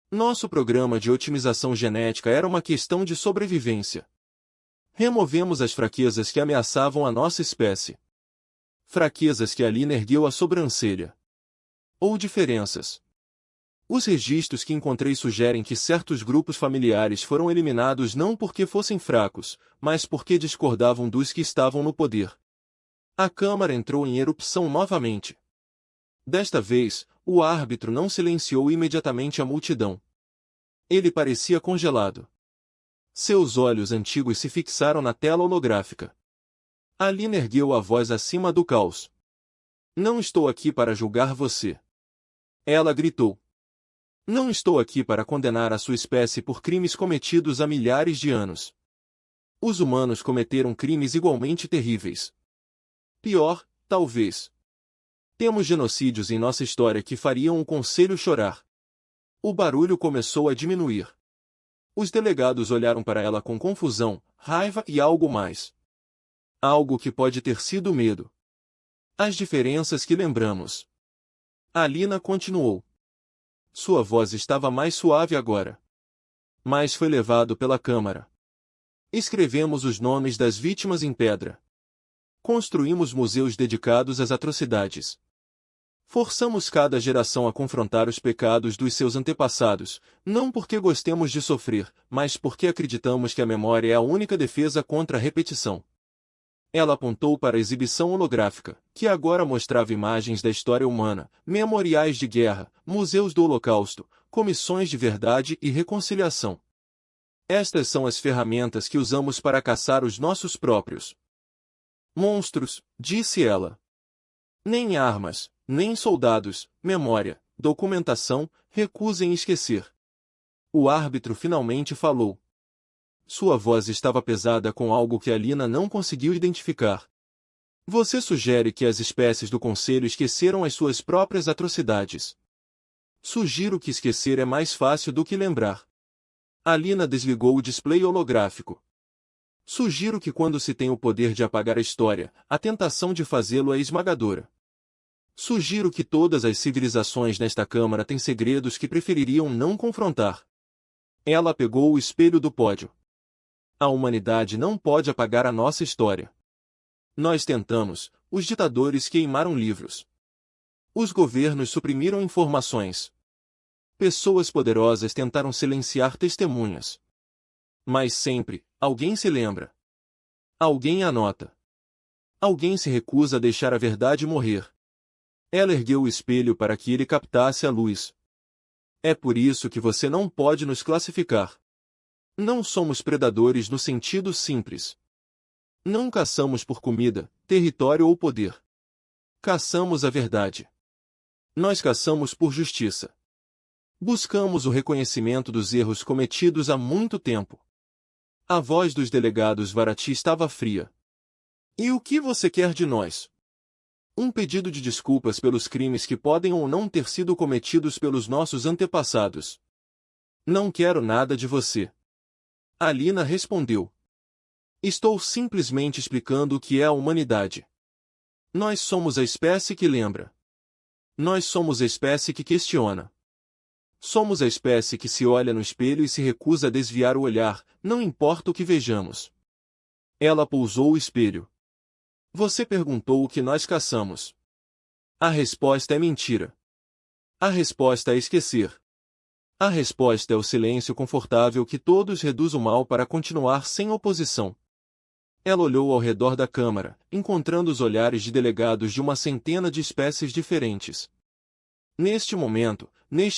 Nosso programa de otimização genética era uma questão de sobrevivência. Removemos as fraquezas que ameaçavam a nossa espécie. Fraquezas que Alina ergueu a sobrancelha. Ou diferenças. Os registros que encontrei sugerem que certos grupos familiares foram eliminados não porque fossem fracos, mas porque discordavam dos que estavam no poder. A Câmara entrou em erupção novamente. Desta vez, o árbitro não silenciou imediatamente a multidão. Ele parecia congelado. Seus olhos antigos se fixaram na tela holográfica. Alina ergueu a voz acima do caos. Não estou aqui para julgar você. Ela gritou. Não estou aqui para condenar a sua espécie por crimes cometidos há milhares de anos. Os humanos cometeram crimes igualmente terríveis. Pior, talvez. Temos genocídios em nossa história que fariam o conselho chorar. O barulho começou a diminuir. Os delegados olharam para ela com confusão, raiva e algo mais. Algo que pode ter sido medo. As diferenças que lembramos. Alina continuou. Sua voz estava mais suave agora. Mas foi levado pela Câmara. Escrevemos os nomes das vítimas em pedra. Construímos museus dedicados às atrocidades. Forçamos cada geração a confrontar os pecados dos seus antepassados, não porque gostemos de sofrer, mas porque acreditamos que a memória é a única defesa contra a repetição. Ela apontou para a exibição holográfica, que agora mostrava imagens da história humana, memoriais de guerra, museus do Holocausto, comissões de verdade e reconciliação. Estas são as ferramentas que usamos para caçar os nossos próprios monstros, disse ela. Nem armas, nem soldados, memória, documentação, recusem esquecer. O árbitro finalmente falou. Sua voz estava pesada com algo que Alina não conseguiu identificar. Você sugere que as espécies do Conselho esqueceram as suas próprias atrocidades. Sugiro que esquecer é mais fácil do que lembrar. Alina desligou o display holográfico. Sugiro que quando se tem o poder de apagar a história, a tentação de fazê-lo é esmagadora. Sugiro que todas as civilizações nesta câmara têm segredos que prefeririam não confrontar. Ela pegou o espelho do pódio. A humanidade não pode apagar a nossa história. Nós tentamos, os ditadores queimaram livros. Os governos suprimiram informações. Pessoas poderosas tentaram silenciar testemunhas. Mas sempre, alguém se lembra. Alguém anota. Alguém se recusa a deixar a verdade morrer. Ela ergueu o espelho para que ele captasse a luz. É por isso que você não pode nos classificar. Não somos predadores no sentido simples. Não caçamos por comida, território ou poder. Caçamos a verdade. Nós caçamos por justiça. Buscamos o reconhecimento dos erros cometidos há muito tempo. A voz dos delegados Varati estava fria. E o que você quer de nós? Um pedido de desculpas pelos crimes que podem ou não ter sido cometidos pelos nossos antepassados. Não quero nada de você. Alina respondeu. Estou simplesmente explicando o que é a humanidade. Nós somos a espécie que lembra. Nós somos a espécie que questiona. Somos a espécie que se olha no espelho e se recusa a desviar o olhar, não importa o que vejamos. Ela pousou o espelho. Você perguntou o que nós caçamos. A resposta é mentira. A resposta é esquecer. A resposta é o silêncio confortável que todos reduz o mal para continuar sem oposição. Ela olhou ao redor da câmara, encontrando os olhares de delegados de uma centena de espécies diferentes. Neste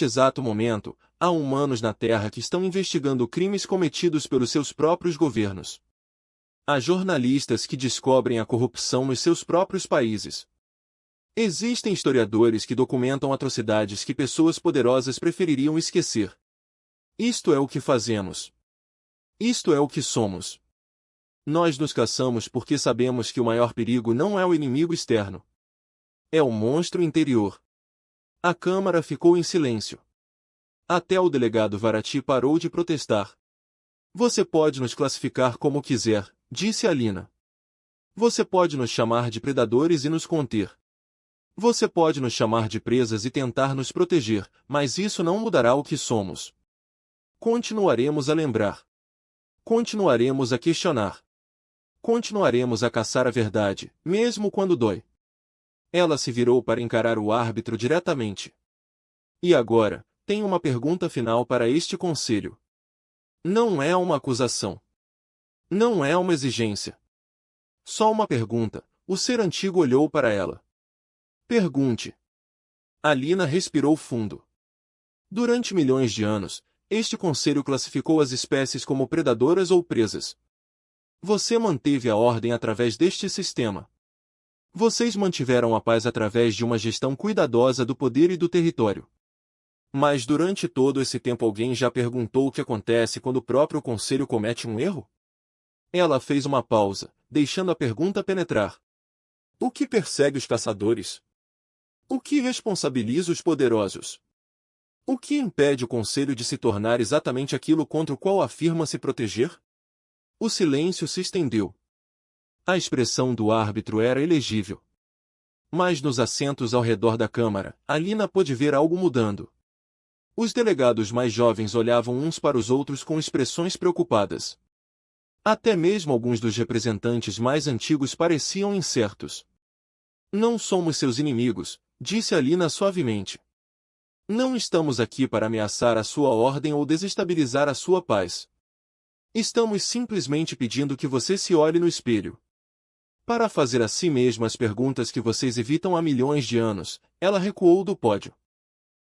exato momento, há humanos na Terra que estão investigando crimes cometidos pelos seus próprios governos. Há jornalistas que descobrem a corrupção nos seus próprios países. Existem historiadores que documentam atrocidades que pessoas poderosas prefeririam esquecer. Isto é o que fazemos. Isto é o que somos. Nós nos caçamos porque sabemos que o maior perigo não é o inimigo externo. É o monstro interior. A Câmara ficou em silêncio. Até o delegado Varati parou de protestar. Você pode nos classificar como quiser, disse Alina. Você pode nos chamar de predadores e nos conter. Você pode nos chamar de presas e tentar nos proteger, mas isso não mudará o que somos. Continuaremos a lembrar. Continuaremos a questionar. Continuaremos a caçar a verdade, mesmo quando dói. Ela se virou para encarar o árbitro diretamente. E agora, tenho uma pergunta final para este conselho. Não é uma acusação. Não é uma exigência. Só uma pergunta. O ser antigo olhou para ela. Pergunte. Alina respirou fundo. Durante milhões de anos, este conselho classificou as espécies como predadoras ou presas. Você manteve a ordem através deste sistema. Vocês mantiveram a paz através de uma gestão cuidadosa do poder e do território. Mas durante todo esse tempo alguém já perguntou o que acontece quando o próprio conselho comete um erro? Ela fez uma pausa, deixando a pergunta penetrar. O que persegue os caçadores? O que responsabiliza os poderosos? O que impede o conselho de se tornar exatamente aquilo contra o qual afirma se proteger? O silêncio se estendeu. A expressão do árbitro era elegível. Mas nos assentos ao redor da câmara, Alina pôde ver algo mudando. Os delegados mais jovens olhavam uns para os outros com expressões preocupadas. Até mesmo alguns dos representantes mais antigos pareciam incertos. Não somos seus inimigos, disse Alina suavemente. Não estamos aqui para ameaçar a sua ordem ou desestabilizar a sua paz. Estamos simplesmente pedindo que você se olhe no espelho. Para fazer a si mesma as perguntas que vocês evitam há milhões de anos, ela recuou do pódio.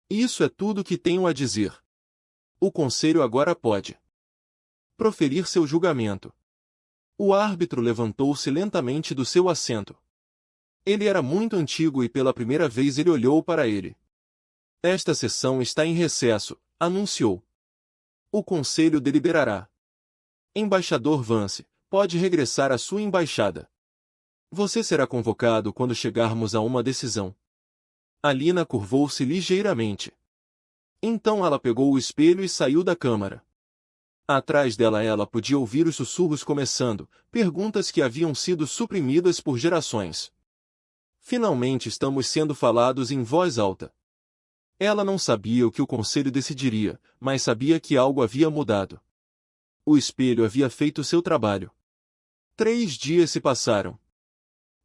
Isso é tudo que tenho a dizer. O conselho agora pode proferir seu julgamento. O árbitro levantou-se lentamente do seu assento. Ele era muito antigo e pela primeira vez ele olhou para ele. Esta sessão está em recesso, anunciou. O conselho deliberará. Embaixador Vance, pode regressar à sua embaixada. Você será convocado quando chegarmos a uma decisão. Alina curvou-se ligeiramente. Então ela pegou o espelho e saiu da câmara. Atrás dela ela podia ouvir os sussurros começando, perguntas que haviam sido suprimidas por gerações. Finalmente estamos sendo falados em voz alta. Ela não sabia o que o conselho decidiria, mas sabia que algo havia mudado. O espelho havia feito seu trabalho. 3 dias se passaram.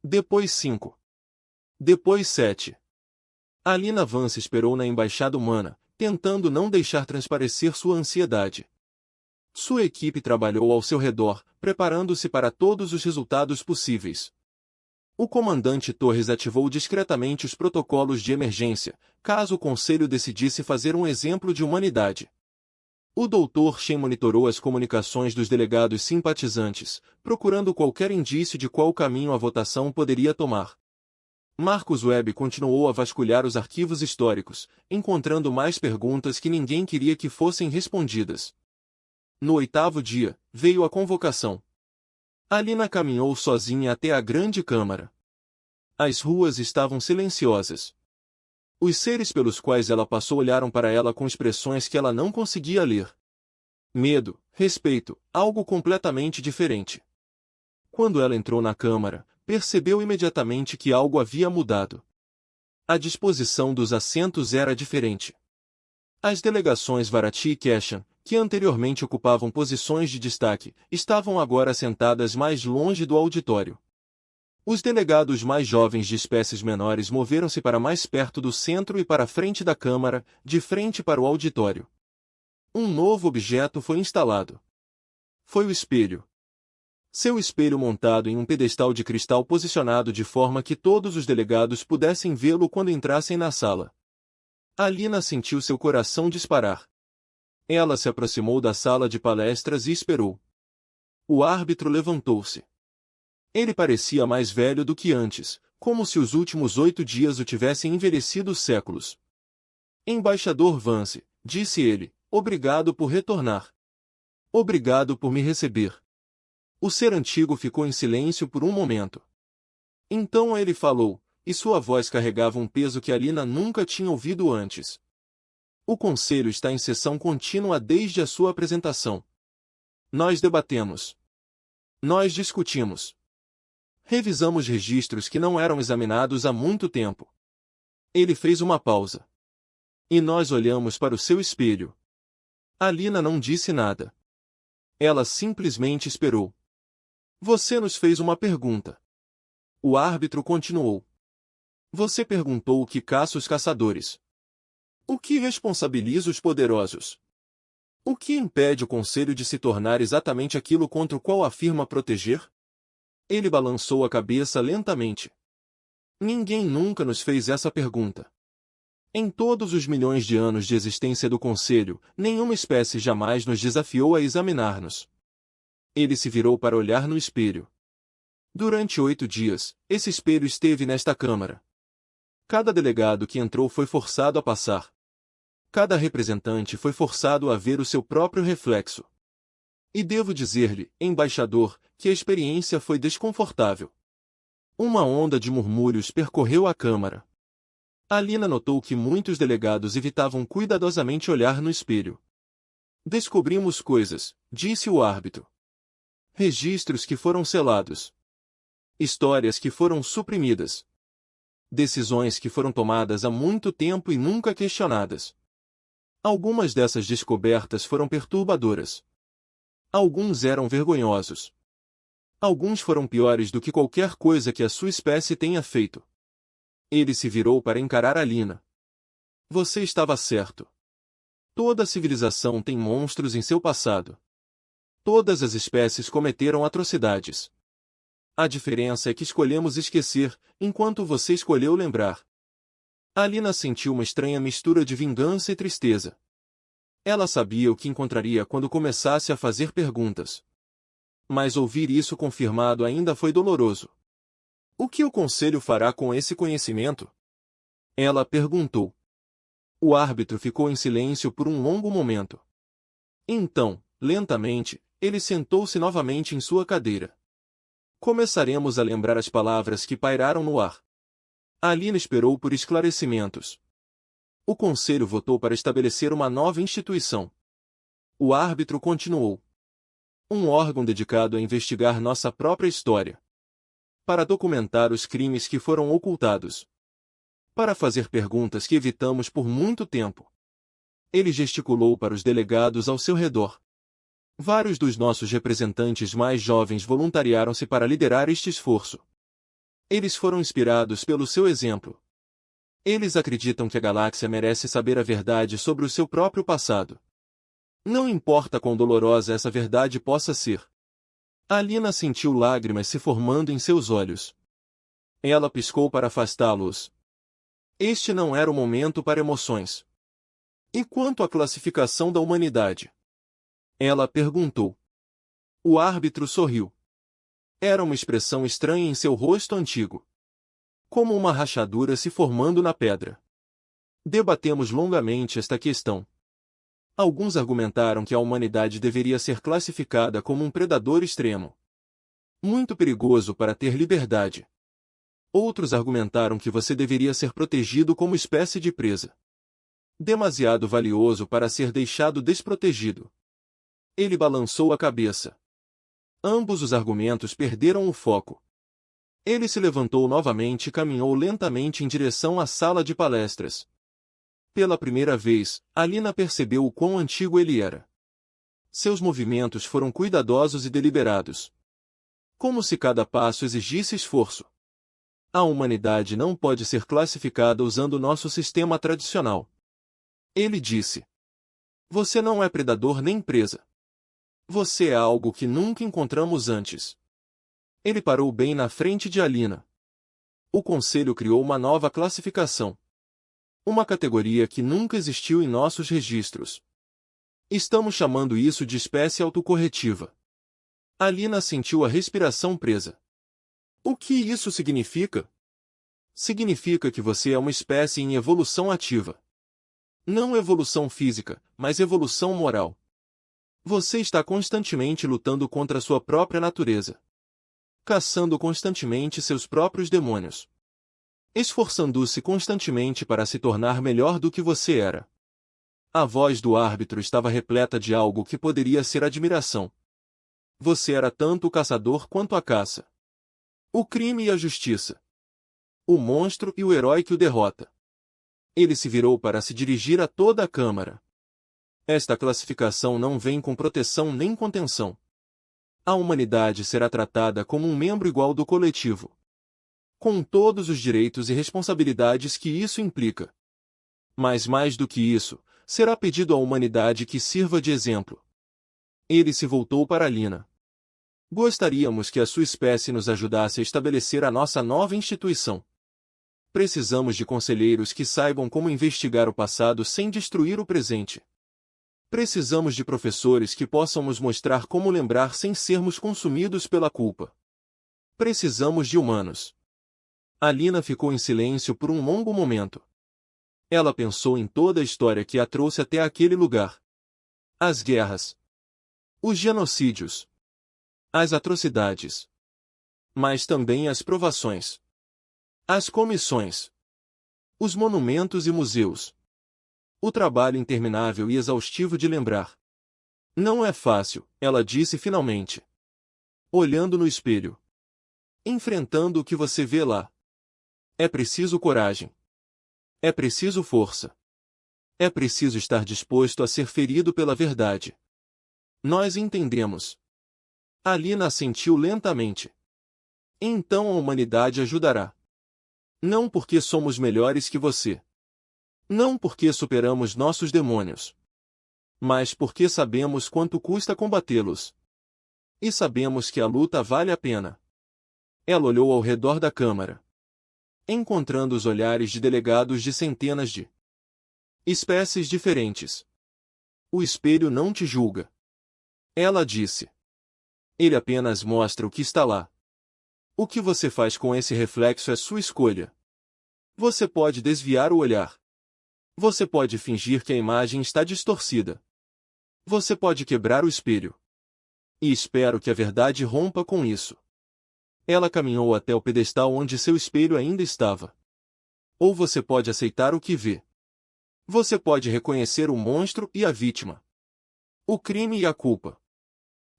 Depois 5. Depois 7. Alina Vance esperou na embaixada humana, tentando não deixar transparecer sua ansiedade. Sua equipe trabalhou ao seu redor, preparando-se para todos os resultados possíveis. O comandante Torres ativou discretamente os protocolos de emergência, caso o conselho decidisse fazer um exemplo de humanidade. O Dr. Shen monitorou as comunicações dos delegados simpatizantes, procurando qualquer indício de qual caminho a votação poderia tomar. Marcus Webb continuou a vasculhar os arquivos históricos, encontrando mais perguntas que ninguém queria que fossem respondidas. No 8º dia, veio a convocação. Alina caminhou sozinha até a grande câmara. As ruas estavam silenciosas. Os seres pelos quais ela passou olharam para ela com expressões que ela não conseguia ler. Medo, respeito, algo completamente diferente. Quando ela entrou na câmara, percebeu imediatamente que algo havia mudado. A disposição dos assentos era diferente. As delegações Varati e Keshan, que anteriormente ocupavam posições de destaque, estavam agora sentadas mais longe do auditório. Os delegados mais jovens de espécies menores moveram-se para mais perto do centro e para a frente da Câmara, de frente para o auditório. Um novo objeto foi instalado. Foi o espelho. Seu espelho montado em um pedestal de cristal posicionado de forma que todos os delegados pudessem vê-lo quando entrassem na sala. Alina sentiu seu coração disparar. Ela se aproximou da sala de palestras e esperou. O árbitro levantou-se. Ele parecia mais velho do que antes, como se os últimos 8 dias o tivessem envelhecido séculos. Embaixador Vance, disse ele, obrigado por retornar. Obrigado por me receber. O ser antigo ficou em silêncio por um momento. Então ele falou, e sua voz carregava um peso que Alina nunca tinha ouvido antes. O conselho está em sessão contínua desde a sua apresentação. Nós debatemos. Nós discutimos. Revisamos registros que não eram examinados há muito tempo. Ele fez uma pausa. E nós olhamos para o seu espelho. Alina não disse nada. Ela simplesmente esperou. Você nos fez uma pergunta. O árbitro continuou. Você perguntou o que caça os caçadores. O que responsabiliza os poderosos? O que impede o conselho de se tornar exatamente aquilo contra o qual afirma proteger? Ele balançou a cabeça lentamente. Ninguém nunca nos fez essa pergunta. Em todos os milhões de anos de existência do Conselho, nenhuma espécie jamais nos desafiou a examinar-nos. Ele se virou para olhar no espelho. Durante 8 dias, esse espelho esteve nesta câmara. Cada delegado que entrou foi forçado a passar. Cada representante foi forçado a ver o seu próprio reflexo. E devo dizer-lhe, embaixador, que a experiência foi desconfortável. Uma onda de murmúrios percorreu a câmara. Alina notou que muitos delegados evitavam cuidadosamente olhar no espelho. Descobrimos coisas, disse o árbitro. Registros que foram selados. Histórias que foram suprimidas. Decisões que foram tomadas há muito tempo e nunca questionadas. Algumas dessas descobertas foram perturbadoras. Alguns eram vergonhosos. Alguns foram piores do que qualquer coisa que a sua espécie tenha feito. Ele se virou para encarar Alina. Você estava certo. Toda civilização tem monstros em seu passado. Todas as espécies cometeram atrocidades. A diferença é que escolhemos esquecer, enquanto você escolheu lembrar. Alina sentiu uma estranha mistura de vingança e tristeza. Ela sabia o que encontraria quando começasse a fazer perguntas. Mas ouvir isso confirmado ainda foi doloroso. O que o conselho fará com esse conhecimento? Ela perguntou. O árbitro ficou em silêncio por um longo momento. Então, lentamente, ele sentou-se novamente em sua cadeira. Começaremos a lembrar as palavras que pairaram no ar. Alina esperou por esclarecimentos. O conselho votou para estabelecer uma nova instituição. O árbitro continuou. Um órgão dedicado a investigar nossa própria história. para documentar os crimes que foram ocultados, para fazer perguntas que evitamos por muito tempo. Ele gesticulou para os delegados ao seu redor. Vários dos nossos representantes mais jovens voluntariaram-se para liderar este esforço. Eles foram inspirados pelo seu exemplo. Eles acreditam que a galáxia merece saber a verdade sobre o seu próprio passado. Não importa quão dolorosa essa verdade possa ser. Alina sentiu lágrimas se formando em seus olhos. Ela piscou para afastá-los. Este não era o momento para emoções. E quanto à classificação da humanidade? Ela perguntou. O árbitro sorriu. Era uma expressão estranha em seu rosto antigo. Como uma rachadura se formando na pedra. Debatemos longamente esta questão. Alguns argumentaram que a humanidade deveria ser classificada como um predador extremo. Muito perigoso para ter liberdade. Outros argumentaram que você deveria ser protegido como espécie de presa. Demasiado valioso para ser deixado desprotegido. Ele balançou a cabeça. Ambos os argumentos perderam o foco. Ele se levantou novamente e caminhou lentamente em direção à sala de palestras. Pela primeira vez, Alina percebeu o quão antigo ele era. Seus movimentos foram cuidadosos e deliberados. Como se cada passo exigisse esforço. A humanidade não pode ser classificada usando nosso sistema tradicional. Ele disse. Você não é predador nem presa. Você é algo que nunca encontramos antes. Ele parou bem na frente de Alina. O conselho criou uma nova classificação. Uma categoria que nunca existiu em nossos registros. Estamos chamando isso de espécie autocorretiva. Alina sentiu a respiração presa. O que isso significa? Significa que você é uma espécie em evolução ativa. Não evolução física, mas evolução moral. Você está constantemente lutando contra sua própria natureza. Caçando constantemente seus próprios demônios. Esforçando-se constantemente para se tornar melhor do que você era. A voz do árbitro estava repleta de algo que poderia ser admiração. Você era tanto o caçador quanto a caça. O crime e a justiça. O monstro e o herói que o derrota. Ele se virou para se dirigir a toda a Câmara. Esta classificação não vem com proteção nem contenção. A humanidade será tratada como um membro igual do coletivo. Com todos os direitos e responsabilidades que isso implica. Mas mais do que isso, será pedido à humanidade que sirva de exemplo. Ele se voltou para Alina. Gostaríamos que a sua espécie nos ajudasse a estabelecer a nossa nova instituição. Precisamos de conselheiros que saibam como investigar o passado sem destruir o presente. Precisamos de professores que possam nos mostrar como lembrar sem sermos consumidos pela culpa. Precisamos de humanos. Alina ficou em silêncio por um longo momento. Ela pensou em toda a história que a trouxe até aquele lugar. As guerras. Os genocídios. As atrocidades. Mas também as provações. As comissões. Os monumentos e museus. O trabalho interminável e exaustivo de lembrar. Não é fácil, ela disse finalmente. Olhando no espelho. Enfrentando o que você vê lá. É preciso coragem. É preciso força. É preciso estar disposto a ser ferido pela verdade. Nós entendemos. Alina assentiu lentamente. Então a humanidade ajudará. Não porque somos melhores que você. Não porque superamos nossos demônios. Mas porque sabemos quanto custa combatê-los. E sabemos que a luta vale a pena. Ela olhou ao redor da Câmara. Encontrando os olhares de delegados de centenas de espécies diferentes. O espelho não te julga. Ela disse. Ele apenas mostra o que está lá. O que você faz com esse reflexo é sua escolha. Você pode desviar o olhar. Você pode fingir que a imagem está distorcida. Você pode quebrar o espelho. E espero que a verdade rompa com isso. Ela caminhou até o pedestal onde seu espelho ainda estava. Ou você pode aceitar o que vê. Você pode reconhecer o monstro e a vítima. O crime e a culpa.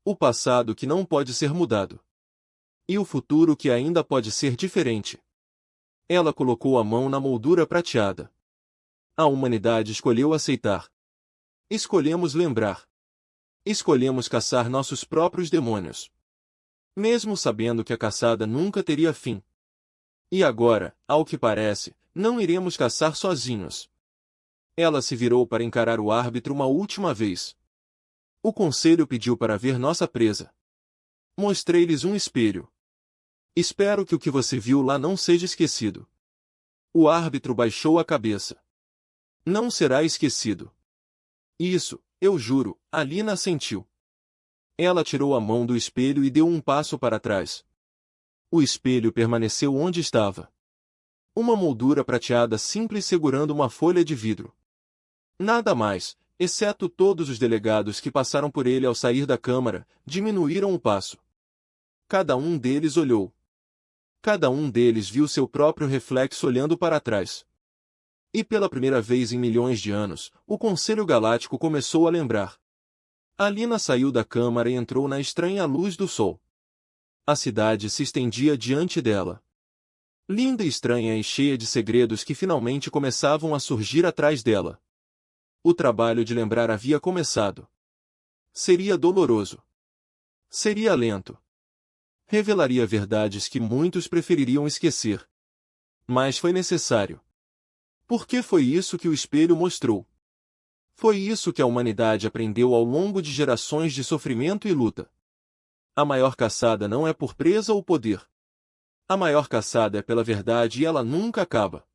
O passado que não pode ser mudado. E o futuro que ainda pode ser diferente. Ela colocou a mão na moldura prateada. A humanidade escolheu aceitar. Escolhemos lembrar. Escolhemos caçar nossos próprios demônios. Mesmo sabendo que a caçada nunca teria fim. E agora, ao que parece, não iremos caçar sozinhos. Ela se virou para encarar o árbitro uma última vez. O conselho pediu para ver nossa presa. Mostrei-lhes um espelho. Espero que o que você viu lá não seja esquecido. O árbitro baixou a cabeça. Não será esquecido. Isso, eu juro, Alina assentiu. Ela tirou a mão do espelho e deu um passo para trás. O espelho permaneceu onde estava. Uma moldura prateada simples segurando uma folha de vidro. Nada mais, exceto todos os delegados que passaram por ele ao sair da Câmara, diminuíram o passo. Cada um deles olhou. Cada um deles viu seu próprio reflexo olhando para trás. E pela primeira vez em milhões de anos, o Conselho Galáctico começou a lembrar. Alina saiu da Câmara e entrou na estranha luz do sol. A cidade se estendia diante dela. Linda e estranha e cheia de segredos que finalmente começavam a surgir atrás dela. O trabalho de lembrar havia começado. Seria doloroso. Seria lento. Revelaria verdades que muitos prefeririam esquecer. Mas foi necessário. Porque foi isso que o espelho mostrou. Foi isso que a humanidade aprendeu ao longo de gerações de sofrimento e luta. A maior caçada não é por presa ou poder. A maior caçada é pela verdade e ela nunca acaba.